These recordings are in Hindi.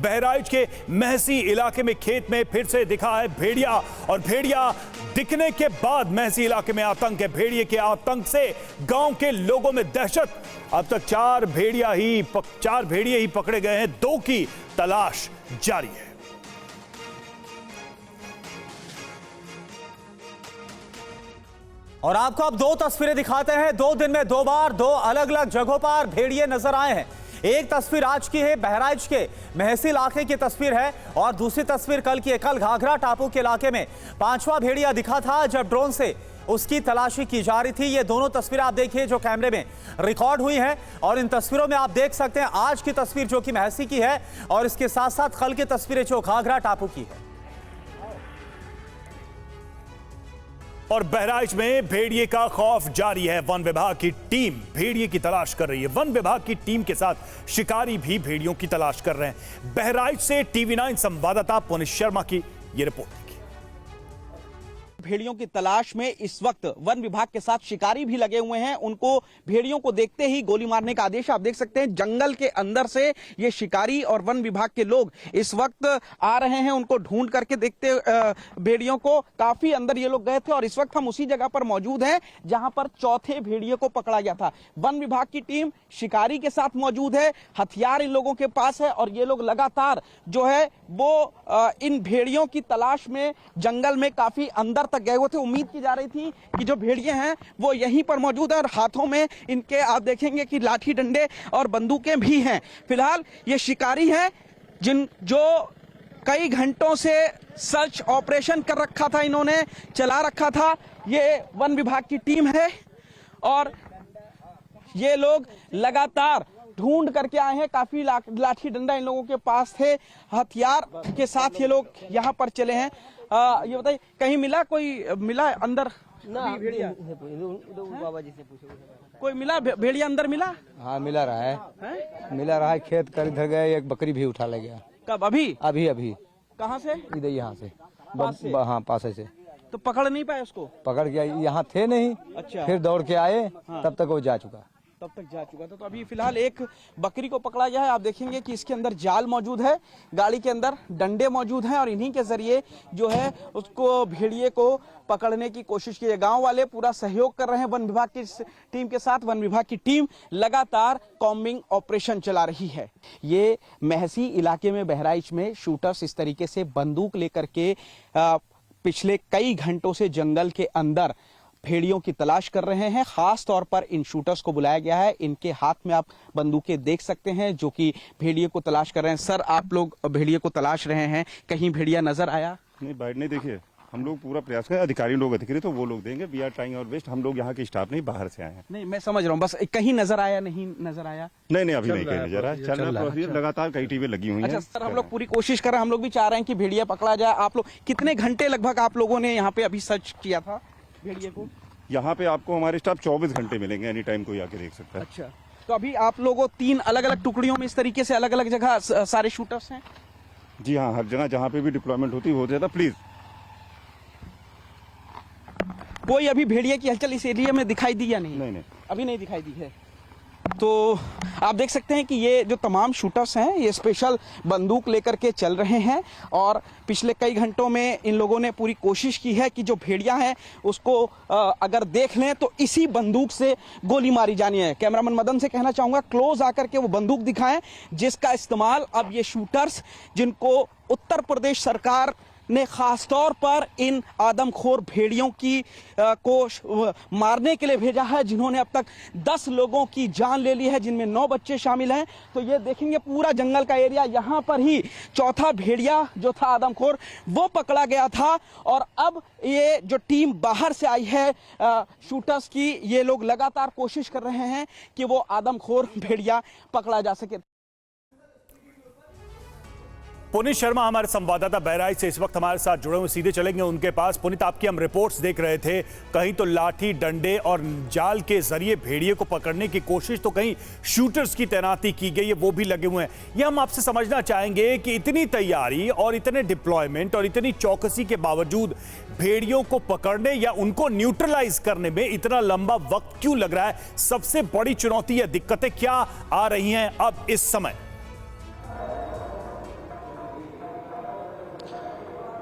बहराइच के महसी इलाके में खेत में फिर से दिखा है भेड़िया, और भेड़िया दिखने के बाद महसी इलाके में आतंक है। भेड़िए के आतंक से गांव के लोगों में दहशत। अब तक 4 भेड़िए ही पकड़े गए हैं, 2 की तलाश जारी है। और आपको अब 2 तस्वीरें दिखाते हैं। 2 दिन में 2 बार 2 अलग अलग जगहों पर भेड़िए नजर आए हैं। एक तस्वीर आज की है, बहराइच के महसी इलाके की तस्वीर है, और दूसरी तस्वीर कल की है। कल घाघरा टापू के इलाके में 5वां भेड़िया दिखा था जब ड्रोन से उसकी तलाशी की जा रही थी। ये दोनों तस्वीरें आप देखिए जो कैमरे में रिकॉर्ड हुई हैं, और इन तस्वीरों में आप देख सकते हैं आज की तस्वीर जो कि महसी की है, और इसके साथ साथ कल की तस्वीरें जो घाघरा टापू की है। और बहराइच में भेड़िए का खौफ जारी है। वन विभाग की टीम भेड़िए की तलाश कर रही है। वन विभाग की टीम के साथ शिकारी भी भेड़ियों की तलाश कर रहे हैं। बहराइच से TV9 संवाददाता पुनीश शर्मा की यह रिपोर्ट। भेड़ियों की तलाश में इस वक्त वन विभाग के साथ शिकारी भी लगे हुए हैं। उनको भेड़ियों को देखते ही गोली मारने का आदेश आप देख सकते हैं। जंगल के अंदर से ये शिकारी और वन विभाग के लोग इस वक्त आ रहे हैं, उनको ढूंढ करके देखते भेड़ियों को। काफी अंदर ये लोग गए थे, और इस वक्त हम उसी जगह पर मौजूद हैं जहां पर चौथे भेड़िए को पकड़ा गया था। वन विभाग की टीम शिकारी के साथ मौजूद है, हथियार इन लोगों के पास है, और ये लोग लगातार जो है वो इन भेड़ियों की तलाश में जंगल में काफी अंदर तक गए हुए थे। उम्मीद की जा रही थी कि जो भेड़िए हैं वो यहीं पर मौजूद है, और हाथों में इनके आप देखेंगे कि लाठी डंडे और बंदूकें भी हैं। फिलहाल ये शिकारी हैं जो कई घंटों से सर्च ऑपरेशन कर रखा था, इन्होंने चला रखा था। ये वन विभाग की टीम है, और ये लोग लगातार ढूंढ करके आए हैं। काफी लाठी डंडा इन लोगों के पास थे, हथियार के साथ ये लोग यहाँ पर चले हैं। ये बताइए, कहीं मिला अंदर भेड़िया? बाबा जी से पूछो, कोई मिला भेड़िया अंदर मिला? हाँ मिला रहा है, मिला रहा है। खेत कर इधर गए, एक बकरी भी उठा ले गया। कब? अभी अभी कहाँ से? इधर यहाँ से, हाँ पास से। तो पकड़ नहीं पाए उसको? पकड़ के यहाँ थे नहीं। अच्छा। फिर दौड़ के आए। हाँ। तब तक वो जा चुका था। तो अभी फिलहाल एक बकरी को पकड़ा गया है। आप देखेंगे कि इसके अंदर जाल मौजूद है, गाड़ी के अंदर डंडे मौजूद हैं, और इन्हीं के जरिए जो है उसको भेड़िए को पकड़ने की कोशिश की है। गांव वाले पूरा सहयोग कर रहे हैं वन विभाग की टीम के साथ। वन विभाग की टीम लगातार कॉम्बिंग ऑपरेशन चला रही है। ये महसी इलाके में बहराइच में शूटर्स इस तरीके से बंदूक लेकर के पिछले कई घंटों से जंगल के अंदर भेड़ियों की तलाश कर रहे हैं। खास तौर पर इन शूटर्स को बुलाया गया है। इनके हाथ में आप बंदूकें देख सकते हैं जो कि भेड़िए को तलाश कर रहे हैं। सर, आप लोग भेड़िए को तलाश रहे हैं, कहीं भेड़िया नजर आया? नहीं, बाइट नहीं देखिए। हम लोग पूरा प्रयास करें, अधिकारी लोग अधिकारी तो वो लोग देंगे। We are trying our best. हम लोग यहाँ के स्टाफ नहीं, बाहर से आए हैं। नहीं, मैं समझ रहा हूँ, बस कहीं नजर आया? नहीं नजर आया? नहीं, अभी नहीं कहीं नजर आया। चल रहा है, लगातार कई टीमें लगी हुई हैं। अच्छा सर, हम लोग पूरी कोशिश कर रहे हैं। हम लोग भी चाह रहे हैं कि भेड़िया पकड़ा जाए। आप लोग कितने घंटे लगभग आप लोगों ने यहाँ पे अभी सर्च किया था भेड़िए को? यहाँ पे आपको हमारे स्टाफ 24 घंटे मिलेंगे, एनी टाइम कोई आके देख सकता है। अच्छा, तो अभी आप लोगों 3 अलग अलग टुकड़ियों में इस तरीके से अलग अलग जगह सारे शूटर्स हैं? जी हाँ, हर जगह जहाँ पे भी डिप्लॉयमेंट होती है हो जाता। प्लीज, कोई अभी भेड़िए की हलचल इस एरिया में दिखाई दी या नहीं? नहीं, अभी नहीं दिखाई दी है। तो आप देख सकते हैं कि ये जो तमाम शूटर्स हैं ये स्पेशल बंदूक लेकर के चल रहे हैं, और पिछले कई घंटों में इन लोगों ने पूरी कोशिश की है कि जो भेड़िया है उसको अगर देख लें तो इसी बंदूक से गोली मारी जानी है। कैमरामैन मदन से कहना चाहूँगा क्लोज आकर के वो बंदूक दिखाएं जिसका इस्तेमाल अब ये शूटर्स, जिनको उत्तर प्रदेश सरकार ने खास तौर पर इन आदमखोर भेड़ियों की को मारने के लिए भेजा है, जिन्होंने अब तक 10 लोगों की जान ले ली है, जिनमें 9 बच्चे शामिल हैं। तो ये देखेंगे पूरा जंगल का एरिया, यहाँ पर ही चौथा भेड़िया जो था आदमखोर वो पकड़ा गया था। और अब ये जो टीम बाहर से आई है शूटर्स की, ये लोग लगातार कोशिश कर रहे हैं कि वो आदमखोर भेड़िया पकड़ा जा सके। पुनीत शर्मा हमारे संवाददाता बहराइच से इस वक्त हमारे साथ जुड़े हुए, सीधे चलेंगे उनके पास। पुनीत, आपकी हम रिपोर्ट्स देख रहे थे, कहीं तो लाठी डंडे और जाल के जरिए भेड़िए को पकड़ने की कोशिश, तो कहीं शूटर्स की तैनाती की गई है, वो भी लगे हुए हैं। ये हम आपसे समझना चाहेंगे कि इतनी तैयारी और इतने डिप्लॉयमेंट और इतनी चौकसी के बावजूद भेड़ियों को पकड़ने या उनको न्यूट्रलाइज करने में इतना लंबा वक्त क्यों लग रहा है? सबसे बड़ी चुनौती या दिक्कतें क्या आ रही हैं अब इस समय?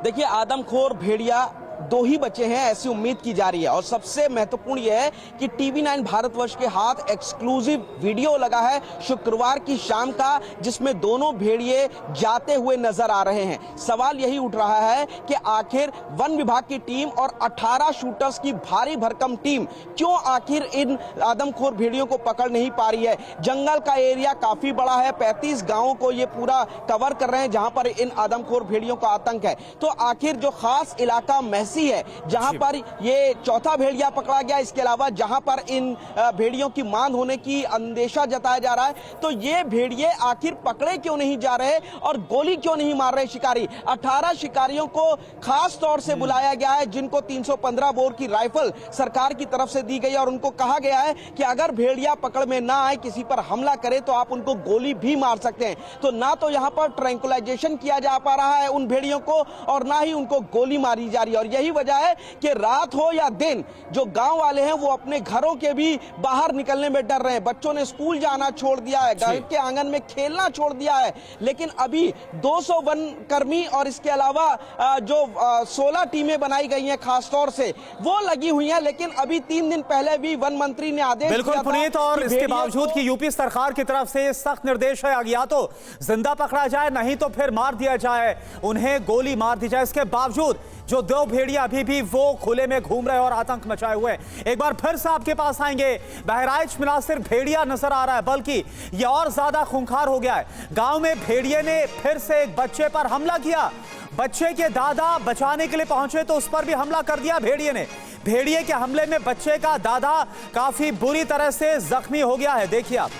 देखिए, आदमखोर भेड़िया दो ही बचे हैं ऐसी उम्मीद की जा रही है। और सबसे महत्वपूर्ण यह है कि टीवी9 भारतवर्ष के हाथ एक्सक्लूसिव वीडियो लगा है शुक्रवार की शाम का, जिसमें दोनों भेड़िए जाते हुए नजर आ रहे हैं। सवाल यही उठ रहा है कि आखिर वन विभाग की टीम और 18 शूटर्स की भारी भरकम टीम क्यों आखिर इन आदमखोर भेड़ियों को पकड़ नहीं पा रही है। जंगल का एरिया काफी बड़ा है, 35 गांवों को ये पूरा कवर कर रहे हैं जहां पर इन आदमखोर भेड़ियों का आतंक है। तो आखिर जो खास इलाका है जहां पर ये चौथा भेड़िया पकड़ा गया, इसके अलावा जहां पर इन भेड़ियों की मांग होने की अंदेशा जताया जा रहा है, तो ये भेड़िए आखिर पकड़े क्यों नहीं जा रहे और गोली क्यों नहीं मार रहे शिकारी। 18 शिकारियों को खास तौर से बुलाया गया है, जिनको 315 बोर की राइफल सरकार की तरफ से दी गई और उनको कहा गया है कि अगर भेड़िया पकड़ में ना आए, किसी पर हमला करे तो आप उनको गोली भी मार सकते हैं। तो ना तो यहां पर ट्रैंकुलाइजेशन किया जा पा रहा है उन भेड़ियों को और ना ही उनको गोली मारी जा रही है। और यही वजह है कि रात हो या दिन जो गांव वाले हैं वो अपने घरों के भी बाहर निकलने में डर रहे हैं। बच्चों ने स्कूल जाना छोड़ दिया है, घर के आंगन में खेलना छोड़ दिया है। लेकिन अभी 200 वन कर्मी और इसके अलावा जो 16 टीमें बनाई गई हैं खास तौर से, वो लगी हुई हैं। लेकिन अभी 3 दिन पहले भी वन मंत्री ने आदेश बिल्कुल दिया था पुनीत, और कि इसके बावजूद कि यूपी सरकार की तरफ से सख्त निर्देश है, या तो जिंदा पकड़ा जाए नहीं तो फिर मार दिया जाए, उन्हें गोली मार दी जाए। इसके बावजूद जो 2 भेड़िया अभी भी वो खुले में घूम रहे और आतंक मचाए हुए हैं। एक बार फिर से आपके पास आएंगे। बहराइच में ना सिर्फ भेड़िया नजर आ रहा है, बल्कि ये और ज्यादा खूंखार हो गया है। गांव में भेड़िए ने फिर से एक बच्चे पर हमला किया। बच्चे के दादा बचाने के लिए पहुंचे तो उस पर भी हमला कर दिया भेड़िए ने। भेड़िए के हमले में बच्चे का दादा काफी बुरी तरह से जख्मी हो गया है। देखिए आप।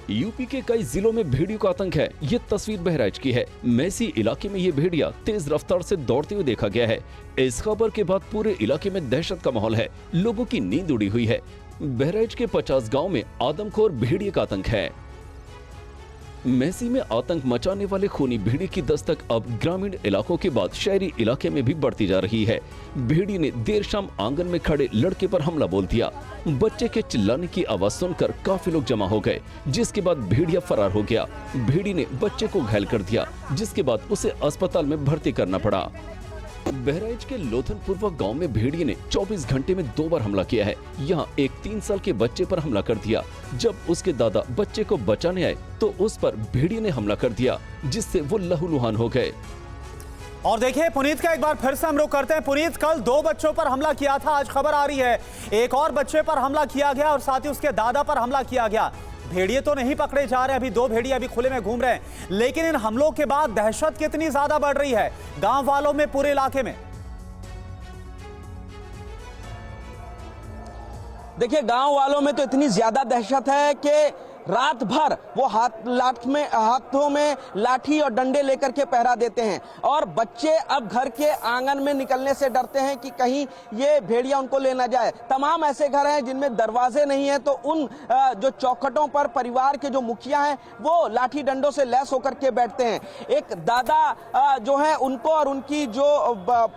यूपी के कई जिलों में भेड़ियों का आतंक है। ये तस्वीर बहराइच की है। मैसी इलाके में ये भेड़िया तेज रफ्तार से दौड़ते हुए देखा गया है। इस खबर के बाद पूरे इलाके में दहशत का माहौल है, लोगों की नींद उड़ी हुई है। बहराइच के 50 गांव में आदमखोर भेड़िए का आतंक है। मैसी में आतंक मचाने वाले खूनी भेड़िए की दस्तक अब ग्रामीण इलाकों के बाद शहरी इलाके में भी बढ़ती जा रही है। भेड़िए ने देर शाम आंगन में खड़े लड़के पर हमला बोल दिया। बच्चे के चिल्लाने की आवाज सुनकर काफी लोग जमा हो गए, जिसके बाद भेड़िया फरार हो गया। भेड़िए ने बच्चे को घायल कर दिया, जिसके बाद उसे अस्पताल में भर्ती करना पड़ा। बहराइच के लोथनपुरवा गांव में भेड़िए ने 24 घंटे में 2 बार हमला किया है। यहां एक 3 साल के बच्चे पर हमला कर दिया। जब उसके दादा बच्चे को बचाने आए तो उस पर भेड़िए ने हमला कर दिया, जिससे वो लहूलुहान हो गए। और देखिए पुनीत का एक बार फिर से हम रुख करते हैं। पुनीत, कल 2 बच्चों पर हमला किया था, आज खबर आ रही है एक और बच्चे पर हमला किया गया और साथ ही उसके दादा पर हमला किया गया। भेड़िए तो नहीं पकड़े जा रहे, अभी 2 भेड़िए अभी खुले में घूम रहे हैं, लेकिन इन हमलों के बाद दहशत कितनी ज्यादा बढ़ रही है गांव वालों में, पूरे इलाके में। देखिए, गांव वालों में तो इतनी ज्यादा दहशत है कि रात भर वो हाथों में लाठी और डंडे लेकर के पहरा देते हैं। और बच्चे अब घर के आंगन में निकलने से डरते हैं कि कहीं ये भेड़िया उनको ले ना जाए। तमाम ऐसे घर हैं जिनमें दरवाजे नहीं है, तो उन जो चौखटों पर परिवार के जो मुखिया हैं वो लाठी डंडों से लैस होकर के बैठते हैं। एक दादा जो है उनको और उनकी जो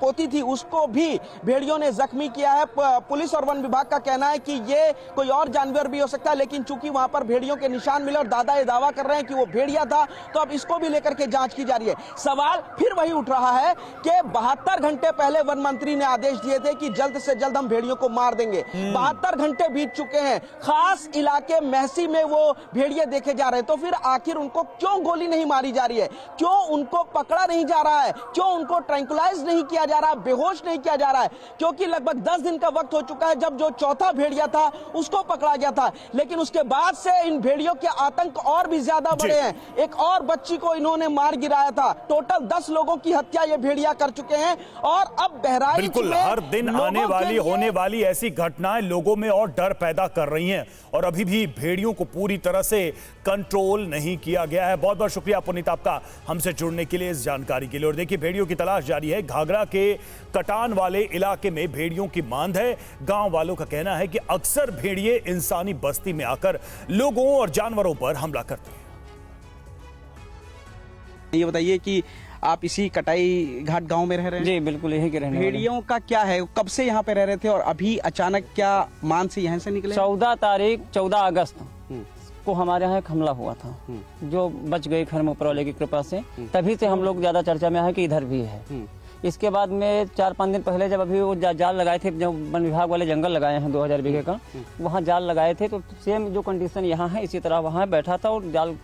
पोती थी उसको भी भेड़ियों ने जख्मी किया है। पुलिस और वन विभाग का कहना है कि ये कोई और जानवर भी हो सकता है, लेकिन चूंकि वहां पर भेड़ियों के निशान मिले और दादा ये दावा कर रहे हैं कि वो भेड़िया था, तो अब इसको भी लेकर के जांच की जा रही है। सवाल फिर वही उठ रहा है कि 72 घंटे पहले वन मंत्री ने आदेश दिए थे कि जल्द से जल्द हम भेड़ियों को मार देंगे। 72 घंटे बीत चुके हैं, खास इलाके महसी में वो भेड़िए देखे जा रहे हैं, तो फिर आखिर उनको क्यों गोली नहीं मारी जा रही है, क्यों उनको पकड़ा नहीं जा रहा है, क्यों उनको ट्रैंकुलाइज नहीं किया जा रहा, बेहोश नहीं किया जा रहा है? क्योंकि लगभग 10 दिन का वक्त हो चुका है जब जो चौथा भेड़िया था उसको पकड़ा गया था, लेकिन उसके बाद से इन भेड़ियों के आतंक और भी ज्यादा बढ़े हैं। एक और बच्ची को इन्होंने मार गिराया था। टोटल 10 लोगों की हत्या ये भेड़िया कर चुके हैं। और अब बहराइच बिल्कुल हर दिन आने वाली होने वाली ऐसी घटनाएं लोगों में और डर पैदा कर रही हैं, और अभी भी भेड़ियों को पूरी तरह से कंट्रोल नहीं किया गया है। बहुत बहुत शुक्रिया पुनीत आपका हमसे जुड़ने के लिए, इस जानकारी के लिए। और देखिए, भेड़ियों की तलाश जारी है। घाघरा के कटान वाले इलाके में भेड़ियों की मांद है। गांव वालों का कहना है कि अक्सर भेड़िए इंसानी बस्ती में आकर लोगों और जानवरों पर हमला करते हैं। ये बताइए कि आप इसी कटाई घाट गांव में रह रहे हैं? जी बिल्कुल, यही के रहने वाले। भेड़ियों का क्या है, कब से यहाँ पे रह रहे थे और अभी अचानक क्या मान से यहाँ से निकले? 14 तारीख 14 अगस्त को हमारे यहाँ एक हमला हुआ था, जो बच गए घर में ऊपर वाले की कृपा से। तभी से हम लोग ज्यादा चर्चा में है कि इधर भी है। इसके बाद में 4-5 दिन पहले जब अभी वो जाल लगाए थे, जब वन विभाग वाले जंगल लगाए हैं 2000 बीघे का, वहाँ जाल लगाए थे, तो सेम जो कंडीशन यहाँ है इसी तरह वहाँ बैठा था और जाल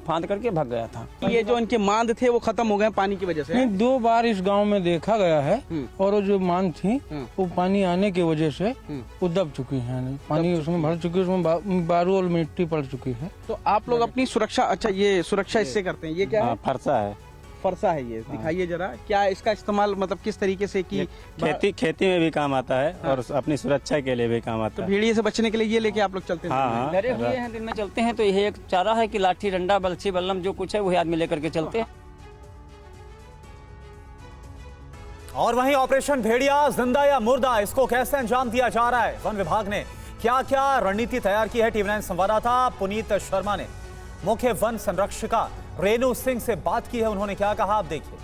फांद करके भाग गया था। ये जो इनके मांद थे वो खत्म हो गए पानी की वजह से? नहीं, 2 बार इस गांव में देखा गया है और वो जो मान थी वो पानी आने की वजह से वो दब चुकी है, पानी उसमें भर चुकी है, उसमें बालू और मिट्टी पड़ चुकी है। तो आप लोग अपनी सुरक्षा, अच्छा ये सुरक्षा इससे करते हैं, ये क्या है? फरसा है। फरसा है ये, दिखाइए जरा, क्या इसका इस्तेमाल मतलब किस तरीके से की? खेती में भी काम आता है और अपनी सुरक्षा के लिए भी काम आता तो है। भेड़िए से बचने के लिए ये लेके आप लोग चलते हैं? हाँ, डरे हुए हैं, दिन में चलते हैं तो यही एक चारा है कि लाठी डंडा बल्छी बल्लम जो कुछ है वही आदमी लेकर के चलते हैं। और वहीं ऑपरेशन भेड़िया जिंदा या मुर्दा, इसको कैसे अंजाम दिया जा रहा है, वन विभाग ने क्या क्या रणनीति तैयार की है, टीवी 9 संवाददाता पुनीत शर्मा ने मुख्य वन संरक्षिका रेणु सिंह से बात की है। उन्होंने क्या कहा, आप देखिए।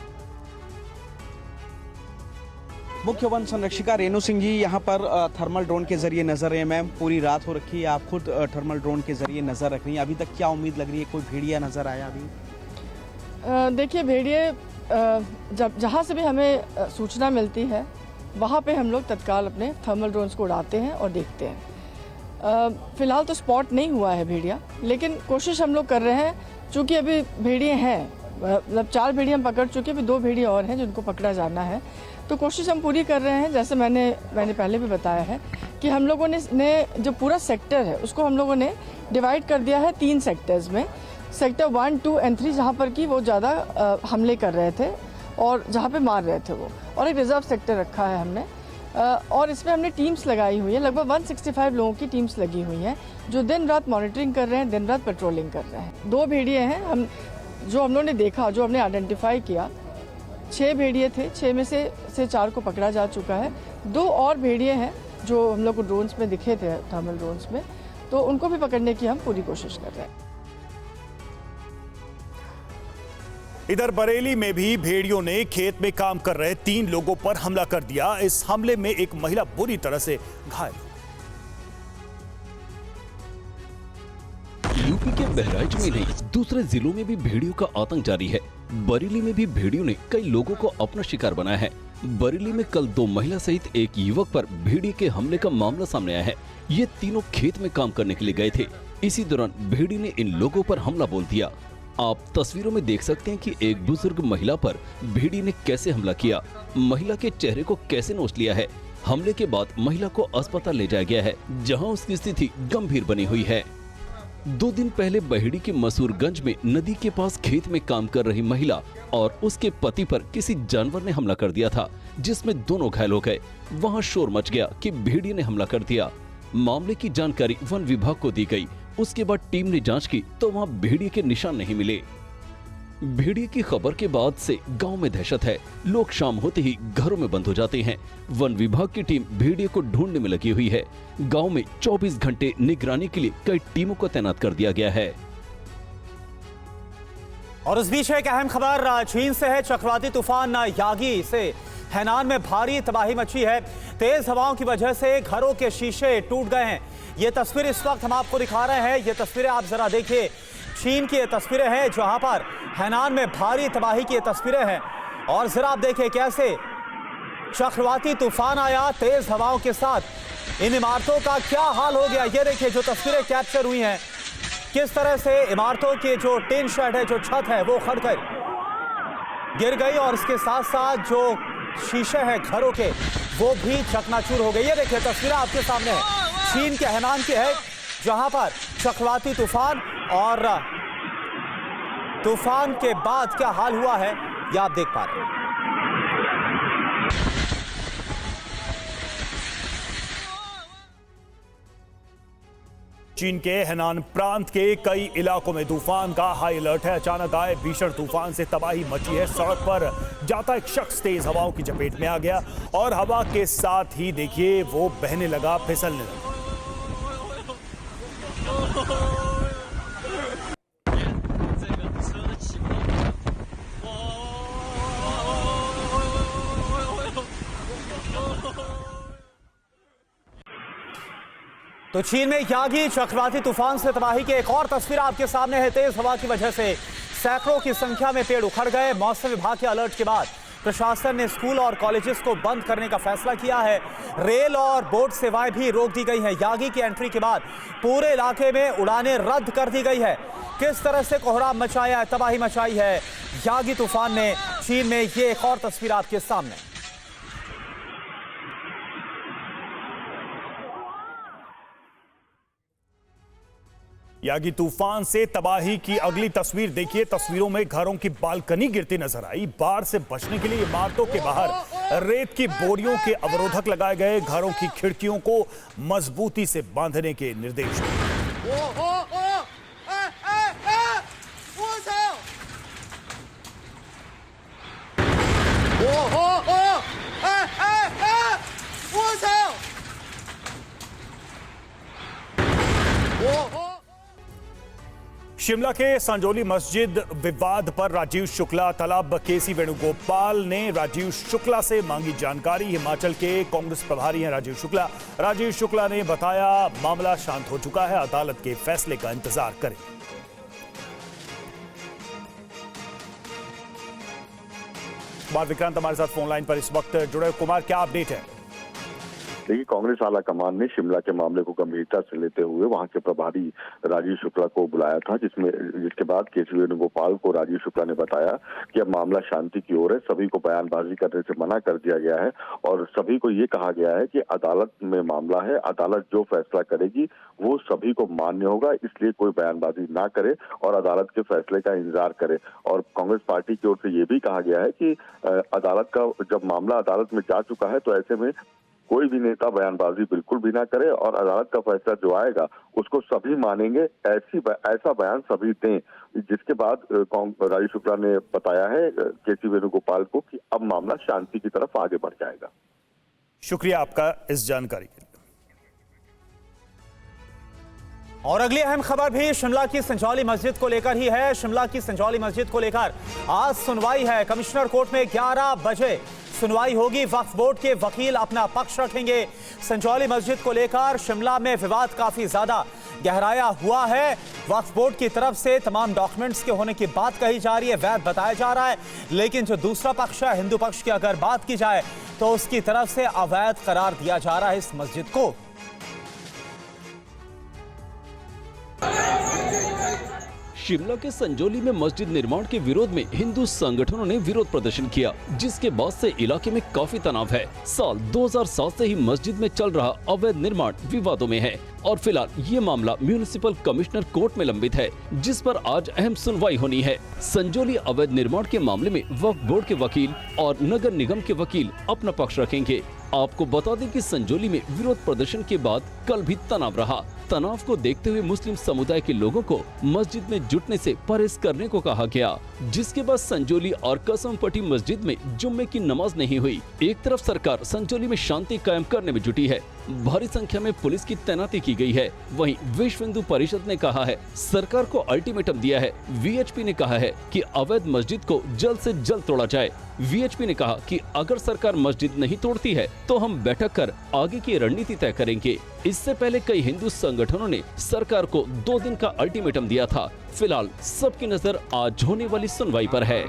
मुख्य वन संरक्षिका रेणु सिंह जी यहाँ पर थर्मल ड्रोन के जरिए नजर रहे हैं। मैम, पूरी रात हो रखी है, आप खुद थर्मल ड्रोन के जरिए नजर रख रही हैं, अभी तक क्या उम्मीद लग रही है, कोई भेड़िया नजर आया अभी? देखिए, भेड़िए जब जहाँ से भी हमें सूचना मिलती है वहाँ पे हम लोग तत्काल अपने थर्मल ड्रोन्स को उड़ाते हैं और देखते हैं। फिलहाल तो स्पॉट नहीं हुआ है भेड़िया, लेकिन कोशिश हम लोग कर रहे हैं, चूँकि अभी भेड़िए हैं, मतलब 4 भेड़िए हम पकड़ चुके, अभी 2 भेड़िए और हैं जिनको पकड़ा जाना है। तो कोशिश हम पूरी कर रहे हैं। जैसे मैंने पहले भी बताया है कि हम लोगों ने जो पूरा सेक्टर है उसको हम लोगों ने डिवाइड कर दिया है 3 सेक्टर्स में। सेक्टर 1, 2 और 3 जहाँ पर कि वो ज़्यादा हमले कर रहे थे और जहाँ पे मार रहे थे वो, और एक रिजर्व सेक्टर रखा है हमने। और इसमें हमने टीम्स लगाई हुई है, लगभग 165 लोगों की टीम्स लगी हुई हैं जो दिन रात मॉनिटरिंग कर रहे हैं, दिन रात पेट्रोलिंग कर रहे हैं। 2 भेड़िए हैं हम लोगों ने देखा, जो हमने आइडेंटिफाई किया। 6 भेड़िए थे, 6 में से 4 को पकड़ा जा चुका है। 2 और भेड़िए हैं जो हम लोग को ड्रोन्स में दिखे थे, थर्मल ड्रोन्स में, तो उनको भी पकड़ने की हम पूरी कोशिश कर रहे हैं। इधर बरेली में भी भेड़ियों ने खेत में काम कर रहे 3 लोगों पर हमला कर दिया। इस हमले में एक महिला बुरी तरह से घायल हो गई। यूपी के बहराइच में नहीं, दूसरे जिलों में भी भेड़ियों का आतंक जारी है। बरेली में भी भेड़ियों ने कई लोगों को अपना शिकार बनाया है। बरेली में कल 2 महिला सहित एक युवक पर भेड़िए के हमले का मामला सामने आया है। ये तीनों खेत में काम करने के लिए गए थे। इसी दौरान भेड़िए ने इन लोगों पर हमला बोल दिया। आप तस्वीरों में देख सकते हैं कि एक बुजुर्ग महिला पर भेड़िए ने कैसे हमला किया, महिला के चेहरे को कैसे नोच लिया है। हमले के बाद महिला को अस्पताल ले जाया गया है, जहां उसकी स्थिति गंभीर बनी हुई है। 2 दिन पहले बहेड़ी के मसूरगंज में नदी के पास खेत में काम कर रही महिला और उसके पति पर किसी जानवर ने हमला कर दिया था, जिसमें दोनों घायल हो गए। वहां शोर मच गया कि भेड़िए ने हमला कर दिया। मामले की जानकारी वन विभाग को दी गई। उसके बाद टीम ने जांच की तो वहां भेड़िए के निशान नहीं मिले। भेड़िए की खबर के बाद से गांव में दहशत है। लोग शाम होते ही घरों में बंद हो जाते हैं। वन विभाग की टीम भेड़िए को ढूंढने में लगी हुई है। गांव में 24 घंटे निगरानी के लिए कई टीमों को तैनात कर दिया गया है। और इस बीच एक अहम खबर चीन से है। चक्रवाती तूफान यागी से हैनान में भारी तबाही मची है। तेज हवाओं की वजह से घरों के शीशे टूट गए हैं। ये तस्वीर इस वक्त हम आपको दिखा रहे हैं। ये तस्वीरें आप जरा देखिए, चीन की ये तस्वीरें हैं जहां पर हैनान में भारी तबाही की ये तस्वीरें हैं। और जरा आप देखिए कैसे चक्रवाती तूफान आया तेज हवाओं के साथ। इन इमारतों का क्या हाल हो गया, ये देखिए जो तस्वीरें कैप्चर हुई हैं, किस तरह से इमारतों के जो टिन शेड है, जो छत है, वो खड़कर गिर गई और इसके साथ साथ जो शीशे हैं घरों के वो भी चकनाचूर हो गई। ये देखिए तस्वीरें आपके सामने है, चीन के हैनान की है जहां पर चक्रवाती तूफान और तूफान के बाद क्या हाल हुआ है ये आप देख पा रहे हैं। चीन के हैनान प्रांत के कई इलाकों में तूफान का हाई अलर्ट है। अचानक आए भीषण तूफान से तबाही मची है। सड़क पर जाता एक शख्स तेज हवाओं की चपेट में आ गया और हवा के साथ ही देखिए वो बहने लगा, फिसलने लगा। तो चीन में यागी चक्रवाती तूफान से तबाही की एक और तस्वीर आपके सामने है। तेज हवा की वजह से सैकड़ों की संख्या में पेड़ उखड़ गए। मौसम विभाग के अलर्ट के बाद प्रशासन ने स्कूल और कॉलेजेस को बंद करने का फैसला किया है। रेल और बोट सेवाएं भी रोक दी गई हैं। यागी की एंट्री के बाद पूरे इलाके में उड़ानें रद्द कर दी गई है। किस तरह से कोहराम मचाया है, तबाही मचाई है यागी तूफान ने चीन में, ये एक और तस्वीर आपके सामने। यागी तूफान से तबाही की अगली तस्वीर देखिए। तस्वीरों में घरों की बालकनी गिरती नजर आई। बाढ़ से बचने के लिए इमारतों के बाहर रेत की बोरियों के अवरोधक लगाए गए। घरों की खिड़कियों को मजबूती से बांधने के निर्देश शिमला के संजौली मस्जिद विवाद पर राजीव शुक्ला तलब। केसी वेणुगोपाल ने राजीव शुक्ला से मांगी जानकारी। हिमाचल के कांग्रेस प्रभारी हैं राजीव शुक्ला। राजीव शुक्ला ने बताया मामला शांत हो चुका है, अदालत के फैसले का इंतजार करें। कुमार विक्रांत हमारे साथ फोन लाइन पर इस वक्त जुड़े। कुमार, क्या अपडेट है? देखिए, कांग्रेस आला कमान ने शिमला के मामले को गंभीरता से लेते हुए वहां के प्रभारी राजीव शुक्ला को बुलाया था, जिसके बाद केसी वेणुगोपाल को राजीव शुक्ला ने बताया कि अब मामला शांति की ओर है। सभी को बयानबाजी करने से मना कर दिया गया है और सभी को ये कहा गया है कि अदालत में मामला है, अदालत जो फैसला करेगी वो सभी को मान्य होगा, इसलिए कोई बयानबाजी ना करे और अदालत के फैसले का इंतजार करे। और कांग्रेस पार्टी की ओर से ये भी कहा गया है कि अदालत का जब मामला अदालत में जा चुका है तो ऐसे में कोई भी नेता बयानबाजी बिल्कुल भी ना करे और अदालत का फैसला जो आएगा उसको सभी मानेंगे, ऐसा बयान सभी दें। जिसके बाद राजीव शुक्ला ने बताया है केसी वेणुगोपाल को कि अब मामला शांति की तरफ आगे बढ़ जाएगा। शुक्रिया आपका इस जानकारी के लिए। और अगली अहम खबर भी शिमला की संजौली मस्जिद को लेकर ही है। शिमला की संजौली मस्जिद को लेकर आज सुनवाई है। कमिश्नर कोर्ट में 11 बजे सुनवाई होगी। वक्फ बोर्ड के वकील अपना पक्ष रखेंगे। संजौली मस्जिद को लेकर शिमला में विवाद काफी ज्यादा गहराया हुआ है। वक्फ बोर्ड की तरफ से तमाम डॉक्यूमेंट्स के होने की बात कही जा रही है, वैध बताया जा रहा है, लेकिन जो दूसरा पक्ष है, हिंदू पक्ष की अगर बात की जाए तो उसकी तरफ से अवैध करार दिया जा रहा है इस मस्जिद को। शिमला के संजौली में मस्जिद निर्माण के विरोध में हिंदू संगठनों ने विरोध प्रदर्शन किया, जिसके बाद से इलाके में काफी तनाव है। साल 2007 से ही मस्जिद में चल रहा अवैध निर्माण विवादों में है और फिलहाल ये मामला म्युनिसिपल कमिश्नर कोर्ट में लंबित है, जिस पर आज अहम सुनवाई होनी है। संजौली अवैध निर्माण के मामले में वक्फ बोर्ड के वकील और नगर निगम के वकील अपना पक्ष रखेंगे। आपको बता दें कि संजौली में विरोध प्रदर्शन के बाद कल भी तनाव रहा। तनाव को देखते हुए मुस्लिम समुदाय के लोगों को मस्जिद में जुटने से परहेज करने को कहा गया, जिसके बाद संजौली और कसमपट्टी मस्जिद में जुम्मे की नमाज नहीं हुई। एक तरफ सरकार संजौली में शांति कायम करने में जुटी है, भारी संख्या में पुलिस की तैनाती की गई है। वहीं विश्व हिंदू परिषद ने कहा है, सरकार को अल्टीमेटम दिया है। वीएचपी ने कहा है कि अवैध मस्जिद को जल्द से जल्द तोड़ा जाए। वीएचपी ने कहा कि अगर सरकार मस्जिद नहीं तोड़ती है तो हम बैठक कर आगे की रणनीति तय करेंगे। इससे पहले कई हिंदू संगठनों ने सरकार को 2 दिन का अल्टीमेटम दिया था। फिलहाल सबकी नजर आज होने वाली सुनवाई पर है।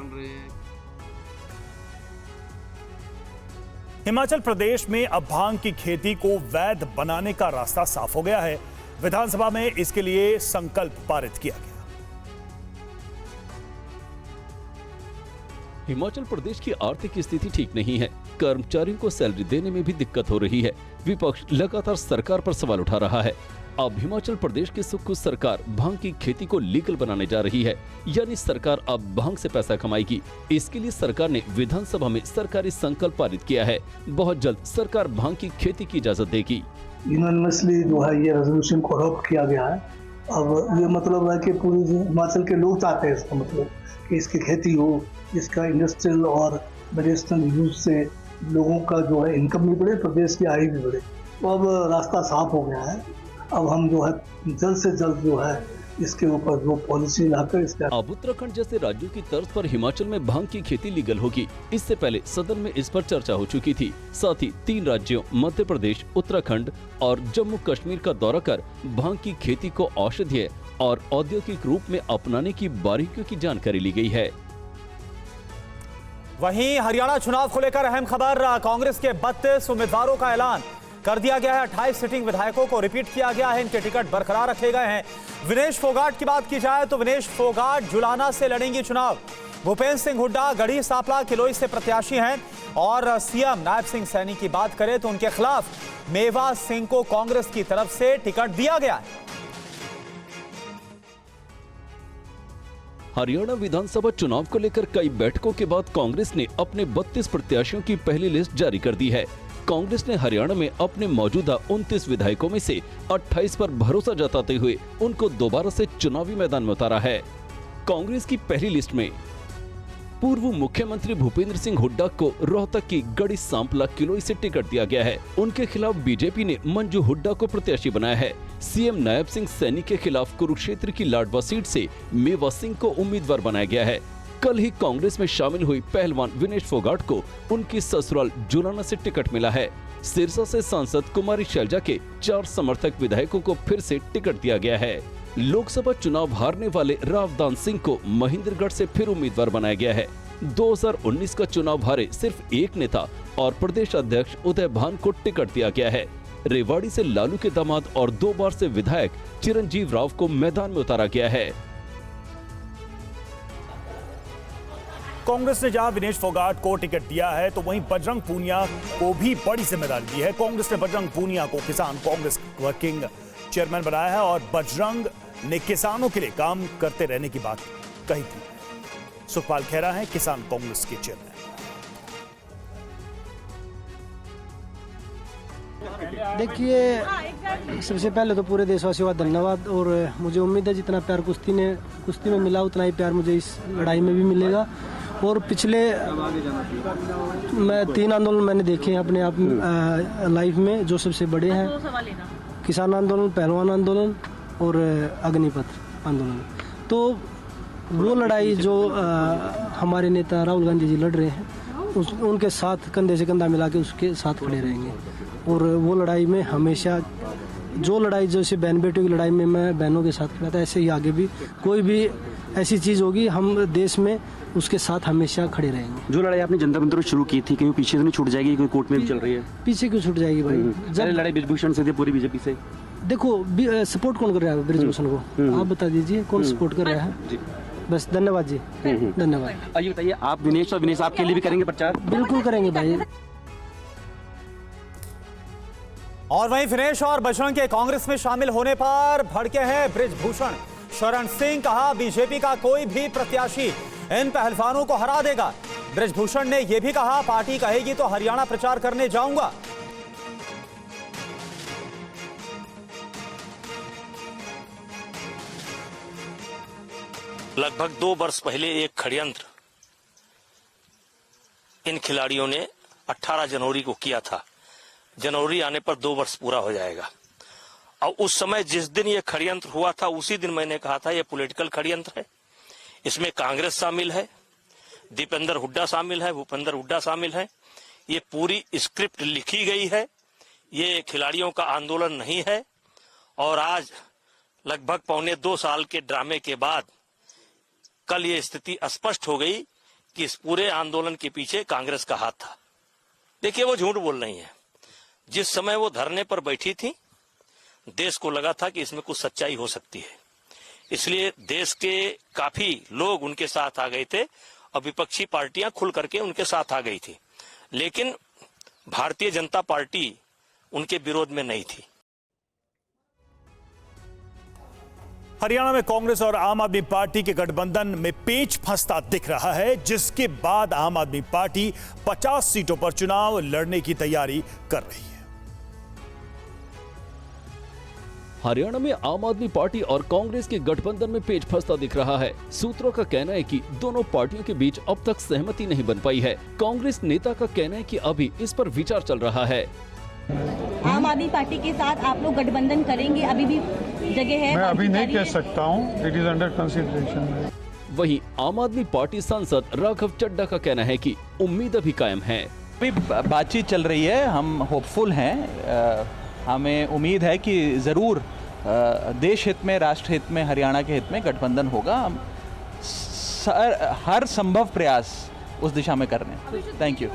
हिमाचल प्रदेश में अब भांग की खेती को वैध बनाने का रास्ता साफ हो गया है। विधानसभा में इसके लिए संकल्प पारित किया गया। हिमाचल प्रदेश की आर्थिक स्थिति ठीक नहीं है, कर्मचारियों को सैलरी देने में भी दिक्कत हो रही है। विपक्ष लगातार सरकार पर सवाल उठा रहा है। अब हिमाचल प्रदेश की सुक्खू सरकार भांग की खेती को लीगल बनाने जा रही है, यानी सरकार अब भांग से पैसा कमाएगी। इसके लिए सरकार ने विधानसभा में सरकारी संकल्प पारित किया है। बहुत जल्द सरकार भांग की खेती की इजाजत देगी। यूनानिमसली जो है ये रेजोल्यूशन को अडॉप्ट किया गया है। अब ये मतलब है कि पूरी हिमाचल के लोग चाहते हैं, इसका मतलब कि इसकी खेती हो, इसका इंडस्ट्रियल और मेडिसिनल यूज से लोगों का जो है इनकम भी बढ़े, प्रदेश की आय भी बढ़े। तो अब रास्ता साफ हो गया है। अब हम जो है जल्द से जल्द जो है इसके ऊपर वो पॉलिसी लाकर इसका। अब उत्तराखंड जैसे राज्यों की तर्ज पर हिमाचल में भांग की खेती लीगल होगी। इससे पहले सदन में इस पर चर्चा हो चुकी थी। साथ ही 3 राज्यों मध्य प्रदेश, उत्तराखंड और जम्मू कश्मीर का दौरा कर भांग की खेती को औषधीय और औद्योगिक रूप में अपनाने की बारीकियों की जानकारी ली गई है। वहीं हरियाणा चुनाव को लेकर अहम खबर, कांग्रेस के 32 उम्मीदवारों का ऐलान कर दिया गया है। 28 सिटिंग विधायकों को रिपीट किया गया है, इनके टिकट बरकरार रखे गए हैं। विनेश फोगाट की बात की जाए तो विनेश फोगाट जुलाना से लड़ेंगी चुनाव। भूपेंद्र सिंह हुड्डा गढ़ी सांपला किलोई से प्रत्याशी हैं और सीएम नायब सिंह सैनी की बात करें तो उनके खिलाफ मेवा सिंह को कांग्रेस की तरफ से टिकट दिया गया है। हरियाणा विधानसभा चुनाव को लेकर कई बैठकों के बाद कांग्रेस ने अपने 32 प्रत्याशियों की पहली लिस्ट जारी कर दी है। कांग्रेस ने हरियाणा में अपने मौजूदा 29 विधायकों में से 28 पर भरोसा जताते हुए उनको दोबारा से चुनावी मैदान में उतारा है। कांग्रेस की पहली लिस्ट में पूर्व मुख्यमंत्री भूपेंद्र सिंह हुड्डा को रोहतक की गढ़ी सांपला किलोई से टिकट दिया गया है। उनके खिलाफ बीजेपी ने मंजू हुड्डा को प्रत्याशी बनाया है। सीएम नायब सिंह सैनी के खिलाफ कुरुक्षेत्र की लाडवा सीट से मेवा सिंह को उम्मीदवार बनाया गया है। कल ही कांग्रेस में शामिल हुई पहलवान विनेश फोगाट को उनकी ससुराल जुलाना से टिकट मिला है। सिरसा से सांसद कुमारी शैलजा के 4 समर्थक विधायकों को फिर से टिकट दिया गया है। लोकसभा चुनाव हारने वाले रावदान सिंह को महेंद्रगढ़ से फिर उम्मीदवार बनाया गया है। 2019 का चुनाव हारे सिर्फ एक नेता और प्रदेश अध्यक्ष उदय भान को टिकट दिया गया है। रेवाड़ी से लालू के दामाद और 2 बार से विधायक चिरंजीव राव को मैदान में उतारा गया है। कांग्रेस ने जहां विनेश फोगाट को टिकट दिया है तो वहीं बजरंग पूनिया को भी बड़ी जिम्मेदारी दी है। कांग्रेस ने बजरंग पूनिया को किसान कांग्रेस वर्किंग चेयरमैन बनाया है और बजरंग ने किसानों के लिए काम करते रहने की बात कही थी। सुखपाल खेरा हैं किसान कांग्रेस के चेयरमैन। देखिए, सबसे पहले तो पूरे देशवासियों का धन्यवाद और मुझे उम्मीद है जितना प्यार कुश्ती में मिला उतना ही प्यार मुझे इस लड़ाई में भी मिलेगा। और पिछले 3 आंदोलन मैंने देखे हैं अपने आप लाइफ में, जो सबसे बड़े हैं किसान आंदोलन, पहलवान आंदोलन और अग्निपथ आंदोलन। तो वो लड़ाई जो हमारे नेता राहुल गांधी जी लड़ रहे हैं उनके साथ कंधे से कंधा मिला के उसके साथ खड़े रहेंगे। और वो लड़ाई में हमेशा जो लड़ाई जैसे बहन बेटियों की लड़ाई में मैं बहनों के साथ खड़ा था, ऐसे ही आगे भी कोई भी ऐसी चीज़ होगी हम देश में उसके साथ हमेशा खड़े रहेंगे। जो लड़ाई आपने जनता मंदिर शुरू की थी, कहीं पीछे तो नहीं छूट जाएगी? कोई कोर्ट में भी चल रही है? पीछे क्यों छूट जाएगी भाई? जब लड़ाई ब्रिजभूषण से थी पूरी बीजेपी से। देखो सपोर्ट कौन कर रहा है ब्रिजभूषण को? आप बता दीजिए कौन सपोर्ट कर रहा है? बस धन्यवाद जी, धन्यवाद। आइए बताइए, आप विनेश आपके लिए भी करेंगे प्रचार? बिल्कुल करेंगे भाई। और वहीं विनेश और बजरंग के कांग्रेस में शामिल होने पर भड़के हैं ब्रिजभूषण शरण सिंह। कहा बीजेपी का कोई भी प्रत्याशी इन पहलवानों को हरा देगा। ब्रिजभूषण ने यह भी कहा पार्टी कहेगी तो हरियाणा प्रचार करने जाऊंगा। लगभग 2 वर्ष पहले एक षड्यंत्र इन खिलाड़ियों ने 18 जनवरी को किया था। जनवरी आने पर 2 वर्ष पूरा हो जाएगा। और उस समय जिस दिन ये षड्यंत्र हुआ था उसी दिन मैंने कहा था ये पॉलिटिकल षड्यंत्र है, इसमें कांग्रेस शामिल है, दीपेंद्र हुड्डा शामिल है, भूपेंद्र हुड्डा शामिल है। ये पूरी स्क्रिप्ट लिखी गई है, ये खिलाड़ियों का आंदोलन नहीं है। और आज लगभग 1.25 साल के ड्रामे के बाद कल ये स्थिति स्पष्ट हो गई कि इस पूरे आंदोलन के पीछे कांग्रेस का हाथ था। देखिए, वो झूठ बोल रही है। जिस समय वो धरने पर बैठी थी देश को लगा था कि इसमें कुछ सच्चाई हो सकती है, इसलिए देश के काफी लोग उनके साथ आ गए थे और विपक्षी पार्टियां खुल करके उनके साथ आ गई थी, लेकिन भारतीय जनता पार्टी उनके विरोध में नहीं थी। हरियाणा में कांग्रेस और आम आदमी पार्टी के गठबंधन में पेच फंसता दिख रहा है, जिसके बाद आम आदमी पार्टी 50 सीटों पर चुनाव लड़ने की तैयारी कर रही है। हरियाणा में आम आदमी पार्टी और कांग्रेस के गठबंधन में पेच फंसता दिख रहा है। सूत्रों का कहना है कि दोनों पार्टियों के बीच अब तक सहमति नहीं बन पाई है। कांग्रेस नेता का कहना है कि अभी इस पर विचार चल रहा है। आम आदमी पार्टी के साथ आप लोग गठबंधन करेंगे? अभी भी जगह है? मैं अभी नहीं कह सकता हूँ, इट इज अंडर कंसिडरेशन। वहीं आम आदमी पार्टी सांसद राघव चड्ढा का कहना है कि उम्मीद अभी कायम है। अभी बातचीत चल रही है, हम होपफुल हैं, हमें उम्मीद है कि ज़रूर देश हित में, राष्ट्र हित में, हरियाणा के हित में गठबंधन होगा। हम हर संभव प्रयास उस दिशा में कर रहे हैं। Thank you.